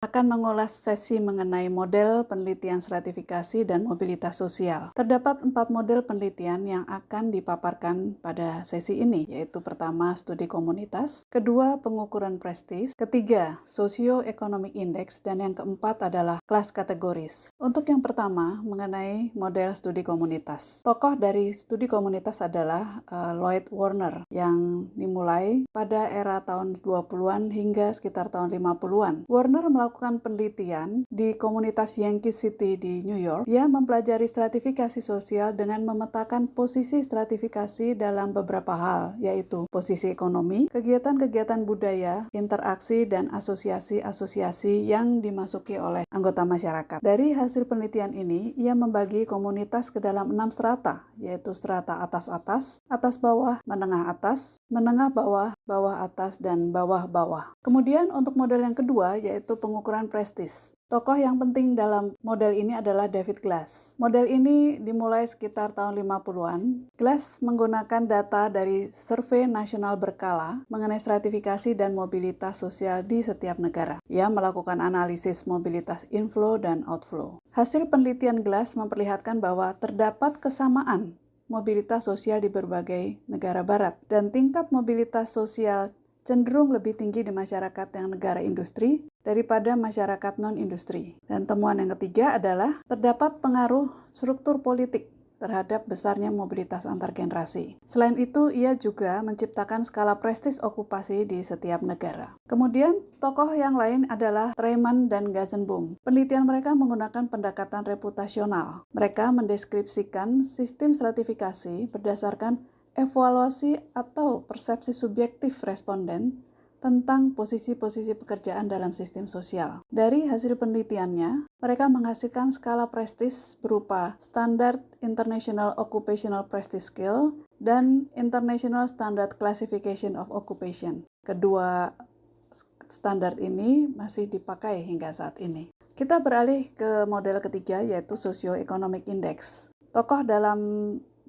akan mengulas sesi mengenai model penelitian stratifikasi dan mobilitas sosial. Terdapat 4 model penelitian yang akan dipaparkan pada sesi ini, yaitu pertama, studi komunitas, kedua, pengukuran prestis, ketiga, socio-economic index, dan yang keempat adalah kelas kategoris. Untuk yang pertama, mengenai model studi komunitas. Tokoh dari studi komunitas adalah Lloyd Warner, yang dimulai pada era tahun 20-an hingga sekitar tahun 50-an. Warner melakukan penelitian di komunitas Yankee City di New York. Dia mempelajari stratifikasi sosial dengan memetakan posisi stratifikasi dalam beberapa hal, yaitu posisi ekonomi, kegiatan-kegiatan budaya, interaksi, dan asosiasi-asosiasi yang dimasuki oleh anggota masyarakat. Dari hasil penelitian ini, ia membagi komunitas ke dalam 6 strata, yaitu strata atas-atas, atas-bawah, menengah bawah, bawah atas, dan bawah-bawah. Kemudian untuk model yang kedua, yaitu pengukuran prestis. Tokoh yang penting dalam model ini adalah David Glass. Model ini dimulai sekitar tahun 50-an. Glass menggunakan data dari Survei Nasional Berkala mengenai stratifikasi dan mobilitas sosial di setiap negara. Ia melakukan analisis mobilitas inflow dan outflow. Hasil penelitian Glass memperlihatkan bahwa terdapat kesamaan mobilitas sosial di berbagai negara barat, dan tingkat mobilitas sosial cenderung lebih tinggi di masyarakat yang negara industri daripada masyarakat non-industri. Dan temuan yang ketiga adalah terdapat pengaruh struktur politik terhadap besarnya mobilitas antar generasi. Selain itu, ia juga menciptakan skala prestis okupasi di setiap negara. Kemudian, tokoh yang lain adalah Treiman dan Gazenboom. Penelitian mereka menggunakan pendekatan reputasional. Mereka mendeskripsikan sistem stratifikasi berdasarkan evaluasi atau persepsi subjektif responden tentang posisi-posisi pekerjaan dalam sistem sosial. Dari hasil penelitiannya, mereka menghasilkan skala prestis berupa Standard International Occupational Prestige Scale dan International Standard Classification of Occupation. Kedua standar ini masih dipakai hingga saat ini. Kita beralih ke model ketiga, yaitu Socio-Economic Index. Tokoh dalam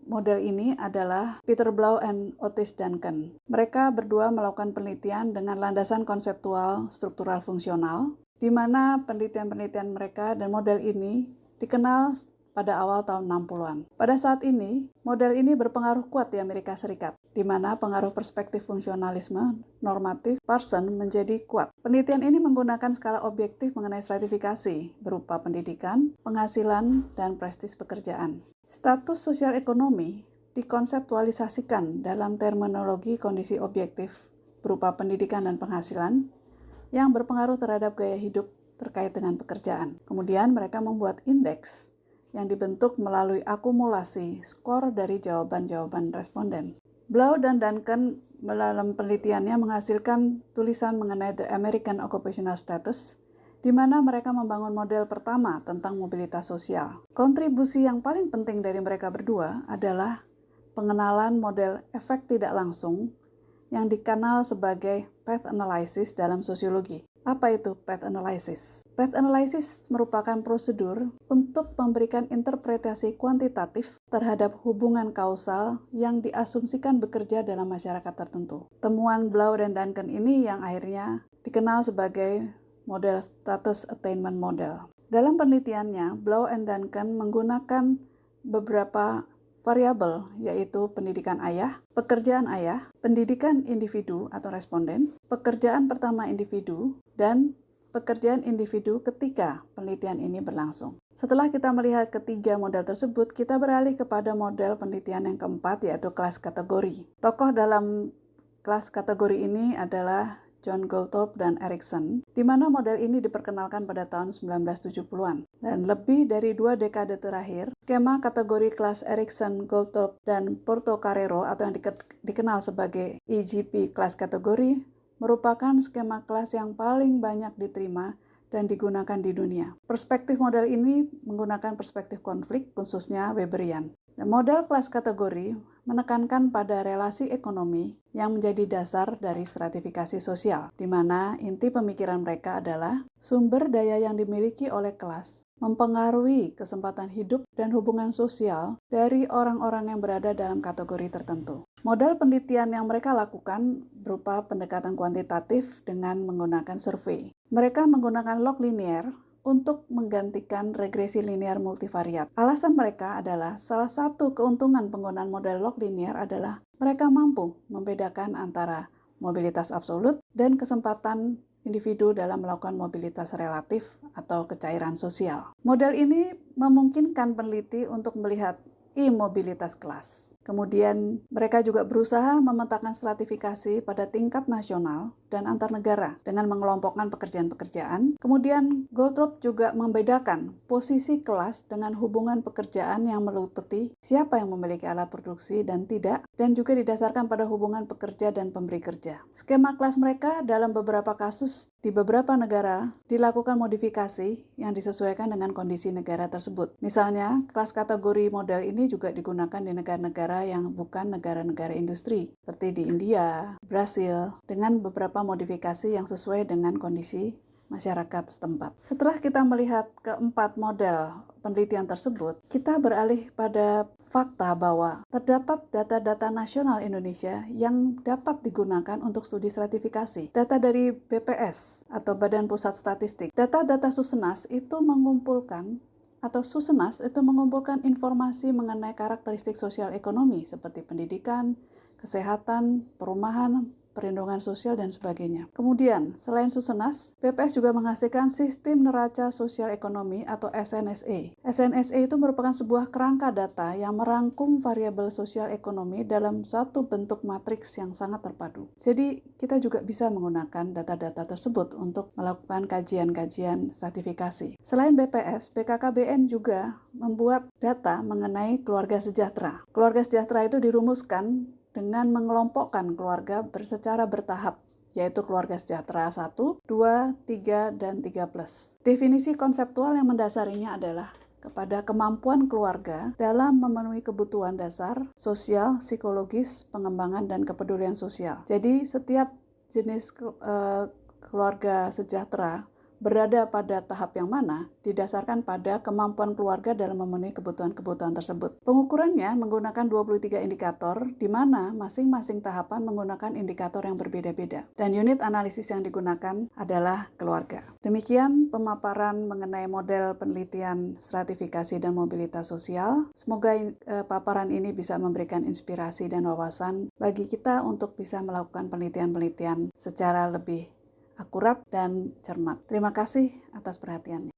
model ini adalah Peter Blau dan Otis Duncan. Mereka berdua melakukan penelitian dengan landasan konseptual struktural fungsional, di mana penelitian-penelitian mereka dan model ini dikenal pada awal tahun 60-an. Pada saat ini, model ini berpengaruh kuat di Amerika Serikat, di mana pengaruh perspektif fungsionalisme normatif Parson menjadi kuat. Penelitian ini menggunakan skala objektif mengenai stratifikasi berupa pendidikan, penghasilan, dan prestis pekerjaan. Status sosial ekonomi dikonseptualisasikan dalam terminologi kondisi objektif berupa pendidikan dan penghasilan yang berpengaruh terhadap gaya hidup terkait dengan pekerjaan. Kemudian mereka membuat indeks yang dibentuk melalui akumulasi skor dari jawaban-jawaban responden. Blau dan Duncan dalam penelitiannya menghasilkan tulisan mengenai The American Occupational Status, di mana mereka membangun model pertama tentang mobilitas sosial. Kontribusi yang paling penting dari mereka berdua adalah pengenalan model efek tidak langsung yang dikenal sebagai path analysis dalam sosiologi. Apa itu path analysis? Path analysis merupakan prosedur untuk memberikan interpretasi kuantitatif terhadap hubungan kausal yang diasumsikan bekerja dalam masyarakat tertentu. Temuan Blau dan Duncan ini yang akhirnya dikenal sebagai model status attainment model. Dalam penelitiannya, Blau dan Duncan menggunakan beberapa variabel, yaitu pendidikan ayah, pekerjaan ayah, pendidikan individu atau responden, pekerjaan pertama individu, dan pekerjaan individu ketika penelitian ini berlangsung. Setelah kita melihat ketiga model tersebut, kita beralih kepada model penelitian yang keempat, yaitu kelas kategori. Tokoh dalam kelas kategori ini adalah John Goldthorpe dan Erikson, di mana model ini diperkenalkan pada tahun 1970-an. Dan lebih dari 2 dekade terakhir, skema kategori kelas Erikson, Goldthorpe, dan Portocarrero atau yang dikenal sebagai EGP kelas kategori merupakan skema kelas yang paling banyak diterima dan digunakan di dunia. Perspektif model ini menggunakan perspektif konflik, khususnya Weberian. Dan model kelas kategori menekankan pada relasi ekonomi yang menjadi dasar dari stratifikasi sosial, di mana inti pemikiran mereka adalah sumber daya yang dimiliki oleh kelas mempengaruhi kesempatan hidup dan hubungan sosial dari orang-orang yang berada dalam kategori tertentu. Model penelitian yang mereka lakukan berupa pendekatan kuantitatif dengan menggunakan survei. Mereka menggunakan log linear untuk menggantikan regresi linear multivariat. Alasan mereka adalah salah satu keuntungan penggunaan model log linear adalah mereka mampu membedakan antara mobilitas absolut dan kesempatan individu dalam melakukan mobilitas relatif atau kecairan sosial. Model ini memungkinkan peneliti untuk melihat imobilitas kelas. Kemudian mereka juga berusaha memetakan stratifikasi pada tingkat nasional dan antar negara dengan mengelompokkan pekerjaan-pekerjaan. Kemudian Goldthorpe juga membedakan posisi kelas dengan hubungan pekerjaan yang meliputi siapa yang memiliki alat produksi dan tidak, dan juga didasarkan pada hubungan pekerja dan pemberi kerja. Skema kelas mereka dalam beberapa kasus di beberapa negara dilakukan modifikasi yang disesuaikan dengan kondisi negara tersebut. Misalnya, kelas kategori model ini juga digunakan di negara-negara yang bukan negara-negara industri, seperti di India, Brasil, dengan beberapa modifikasi yang sesuai dengan kondisi masyarakat setempat. Setelah kita melihat keempat model penelitian tersebut, kita beralih pada fakta bahwa terdapat data-data nasional Indonesia yang dapat digunakan untuk studi stratifikasi. Data dari BPS atau Badan Pusat Statistik. Data-data Susenas itu mengumpulkan informasi mengenai karakteristik sosial ekonomi seperti pendidikan, kesehatan, perumahan, perlindungan sosial, dan sebagainya. Kemudian, selain Susenas, BPS juga menghasilkan Sistem Neraca Sosial Ekonomi atau SNSE. SNSE itu merupakan sebuah kerangka data yang merangkum variabel sosial ekonomi dalam satu bentuk matriks yang sangat terpadu. Jadi, kita juga bisa menggunakan data-data tersebut untuk melakukan kajian-kajian stratifikasi. Selain BPS, BKKBN juga membuat data mengenai keluarga sejahtera. Keluarga sejahtera itu dirumuskan dengan mengelompokkan keluarga secara bertahap, yaitu keluarga sejahtera 1, 2, 3, dan 3+. Definisi konseptual yang mendasarinya adalah kepada kemampuan keluarga dalam memenuhi kebutuhan dasar, sosial, psikologis, pengembangan, dan kepedulian sosial. Jadi, setiap jenis keluarga sejahtera berada pada tahap yang mana didasarkan pada kemampuan keluarga dalam memenuhi kebutuhan-kebutuhan tersebut. Pengukurannya menggunakan 23 indikator di mana masing-masing tahapan menggunakan indikator yang berbeda-beda. Dan unit analisis yang digunakan adalah keluarga. Demikian pemaparan mengenai model penelitian stratifikasi dan mobilitas sosial. Semoga paparan ini bisa memberikan inspirasi dan wawasan bagi kita untuk bisa melakukan penelitian-penelitian secara lebih akurat dan cermat. Terima kasih atas perhatiannya.